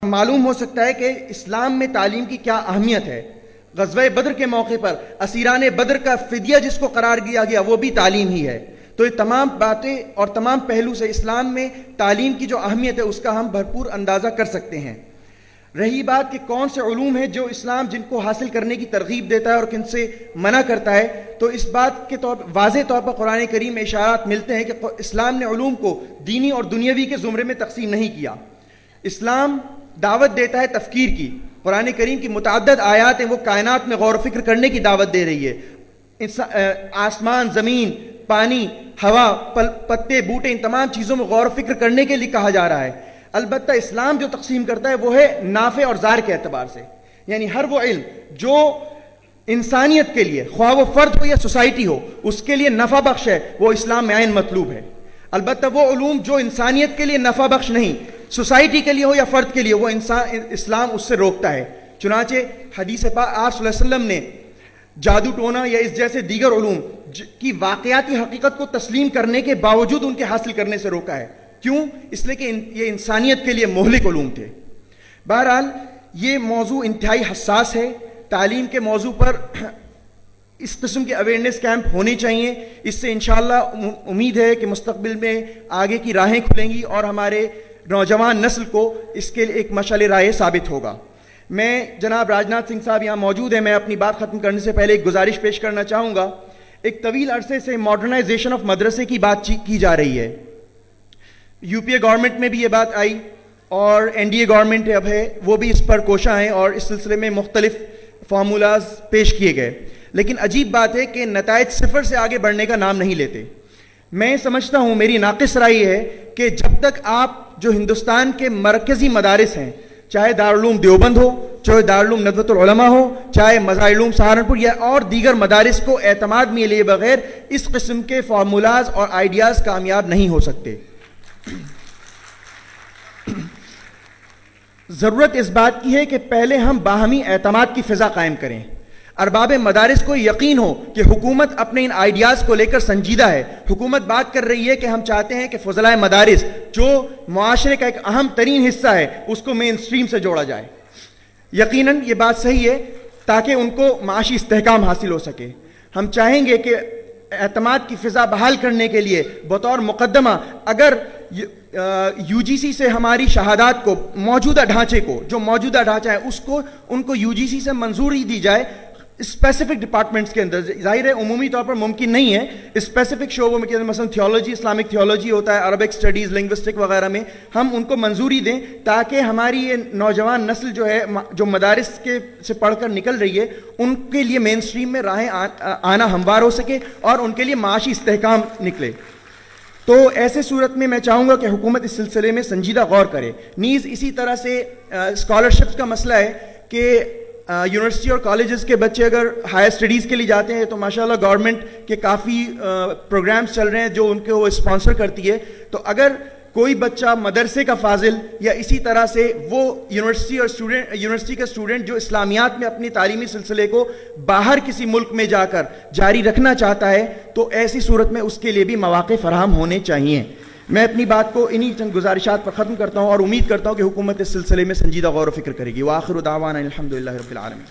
معلوم ہو سکتا ہے کہ اسلام میں تعلیم کی کیا اہمیت ہے۔ غزوہ بدر کے موقع پر اسیران بدر کا فدیہ جس کو قرار دیا گیا وہ بھی تعلیم ہی ہے۔ تو یہ تمام باتیں اور تمام پہلو سے اسلام میں تعلیم کی جو اہمیت ہے اس کا ہم بھرپور اندازہ کر سکتے ہیں۔ رہی بات کہ کون سے علوم ہیں جو اسلام جن کو حاصل کرنے کی ترغیب دیتا ہے اور کن سے منع کرتا ہے، تو اس بات کے واضح طور پر قرآن کریم میں اشارات ملتے ہیں کہ اسلام نے علوم کو دینی اور دنیاوی کے زمرے میں تقسیم نہیں کیا۔ اسلام دعوت دیتا ہے تفکیر کی۔ قرآن کریم کی متعدد آیات ہیں وہ کائنات میں غور و فکر کرنے کی دعوت دے رہی ہے۔ آسمان، زمین، پانی، ہوا، پتے، بوٹے، ان تمام چیزوں میں غور و فکر کرنے کے لیے کہا جا رہا ہے۔ البتہ اسلام جو تقسیم کرتا ہے وہ ہے نافع اور ضار کے اعتبار سے، یعنی ہر وہ علم جو انسانیت کے لیے، خواہ وہ فرد ہو یا سوسائٹی ہو، اس کے لیے نفع بخش ہے، وہ اسلام میں عین مطلوب ہے۔ البتہ وہ علوم جو انسانیت کے لیے نفع بخش نہیں، سوسائٹی کے لیے ہو یا فرد کے لیے، وہ اسلام اس سے روکتا ہے۔ چنانچہ حدیث پاک آپ صلی اللہ علیہ وسلم نے جادو ٹونا یا اس جیسے دیگر علوم کی واقعاتی حقیقت کو تسلیم کرنے کے باوجود ان کے حاصل کرنے سے روکا ہے۔ کیوں؟ اس لیے کہ یہ انسانیت کے لیے مہلک علوم تھے۔ بہرحال یہ موضوع انتہائی حساس ہے۔ تعلیم کے موضوع پر اس قسم کے اویئرنیس کیمپ ہونے چاہیے۔ اس سے انشاءاللہ امید ہے کہ مستقبل میں آگے کی راہیں کھلیں گی اور ہمارے نوجوان نسل کو اس کے لیے ایک مشعل راہ ثابت ہوگا۔ میں جناب راجناتھ سنگھ صاحب یہاں موجود ہیں، میں اپنی بات ختم کرنے سے پہلے ایک گزارش پیش کرنا چاہوں گا۔ ایک طویل عرصے سے ماڈرنائزیشن آف مدرسے کی بات کی جا رہی ہے۔ یو پی اے گورنمنٹ میں بھی یہ بات آئی اور این ڈی اے گورنمنٹ اب ہے، وہ بھی اس پر کوشاں ہیں اور اس سلسلے میں مختلف فارمولاز پیش کیے گئے۔ لیکن عجیب بات ہے کہ نتائج صفر سے آگے بڑھنے کا نام نہیں لیتے۔ میں سمجھتا ہوں، میری ناقص رائے ہے کہ جب تک آپ جو ہندوستان کے مرکزی مدارس ہیں، چاہے دارالعلوم دیوبند ہو، چاہے دارالعلوم ندوۃ العلماء ہو، چاہے مظاہر علوم سہارنپور یا اور دیگر مدارس کو اعتماد میں لیے بغیر اس قسم کے فارمولاز اور آئیڈیاز کامیاب نہیں ہو سکتے۔ ضرورت اس بات کی ہے کہ پہلے ہم باہمی اعتماد کی فضا قائم کریں۔ ارباب مدارس کو یقین ہو کہ حکومت اپنے ان آئیڈیاز کو لے کر سنجیدہ ہے۔ حکومت بات کر رہی ہے کہ ہم چاہتے ہیں کہ فضلائے مدارس جو معاشرے کا ایک اہم ترین حصہ ہے اس کو مین سٹریم سے جوڑا جائے۔ یقیناً یہ بات صحیح ہے تاکہ ان کو معاشی استحکام حاصل ہو سکے۔ ہم چاہیں گے کہ اعتماد کی فضا بحال کرنے کے لیے بطور مقدمہ اگر یو جی سی سے ہماری شہادات کو، موجودہ ڈھانچے کو، جو موجودہ ڈھانچہ ہے اس کو، ان کو یو جی سی سے منظوری دی جائے اسپیسیفک ڈپارٹمنٹس کے اندر۔ ظاہر ہے عمومی طور پر ممکن نہیں ہے، اسپیسیفک شعبوں میں مثلا تھیولوجی، اسلامک تھیولوجی ہوتا ہے، عربک سٹڈیز، لنگوسٹک وغیرہ میں ہم ان کو منظوری دیں تاکہ ہماری یہ نوجوان نسل جو ہے، جو مدارس کے سے پڑھ کر نکل رہی ہے، ان کے لیے مین سٹریم میں راہیں آنا ہموار ہو سکے اور ان کے لیے معاشی استحکام نکلے۔ تو ایسے صورت میں میں چاہوں گا کہ حکومت اس سلسلے میں سنجیدہ غور کرے۔ نیز اسی طرح سے اسکالرشپس کا مسئلہ ہے کہ یونیورسٹی اور کالجز کے بچے اگر ہائر اسٹڈیز کے لیے جاتے ہیں تو ماشاءاللہ گورنمنٹ کے کافی پروگرامز چل رہے ہیں جو ان کو وہ اسپانسر کرتی ہے۔ تو اگر کوئی بچہ مدرسے کا فاضل یا اسی طرح سے وہ یونیورسٹی کا اسٹوڈنٹ جو اسلامیات میں اپنی تعلیمی سلسلے کو باہر کسی ملک میں جا کر جاری رکھنا چاہتا ہے تو ایسی صورت میں اس کے لیے بھی مواقع فراہم ہونے چاہیے۔ میں اپنی بات کو انہی چند گزارشات پر ختم کرتا ہوں اور امید کرتا ہوں کہ حکومت اس سلسلے میں سنجیدہ غور و فکر کرے گی۔ وآخر دعوانا الحمدللہ رب العالمین۔